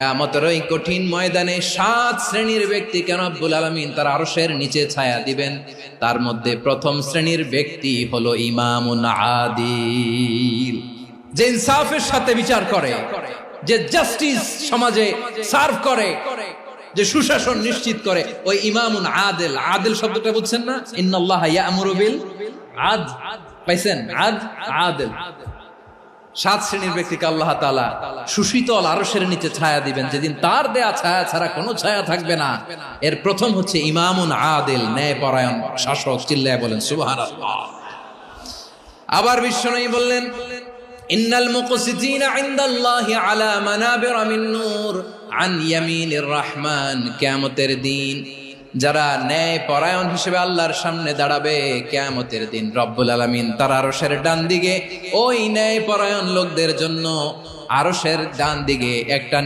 কিয়ামতের ওই কঠিন ময়দানে 7 শ্রেণীর ব্যক্তিকে রব্বুল আলামিন তার আরশের নিচে ছায়া দিবেন। তার মধ্যে প্রথম শ্রেণীর ব্যক্তি হলো ইমামুন আদিল, যে ইনসাফের সাথে বিচার করে, যে জাস্টিস সমাজে সার্ভ করে, যে সুশাসন নিশ্চিত করে, ওই ইমামুন আদিল। আদিল শব্দটা বুঝছেন না? ইন্নাল্লাহা ইয়া'মুরু বিল আদল, পাইছেন? আদিল। 7 শ্রেণীর ব্যক্তিকে আল্লাহ তাআলা সুশীতল আরশের নিচে ছায়া দিবেন, যেদিন তার দেয়া ছায়া ছাড়া কোনো ছায়া থাকবে না। এর প্রথম হচ্ছে ইমামুন আদিল, ন্যায়পরায়ণ শাসক। চিল্লায় বলেন সুবহানাল্লাহ। আবার বিশ্বনবী বললেন, ইন্নাল মুকসিতিনা ইনদাল্লাহি আলা মানাবিরা মিন নূর আন ইয়ামিনির রহমান। কিয়ামতের দিন যারা ন্যায় পরায়ণ হিসেবে আল্লাহর সামনে দাঁড়াবে, কিয়ামতের দিন রব্বুল আলামিন তার আরশের ডান দিকে ওই ন্যায় পরায়ণ লোকদের জন্য আরশের ডান দিকে একটা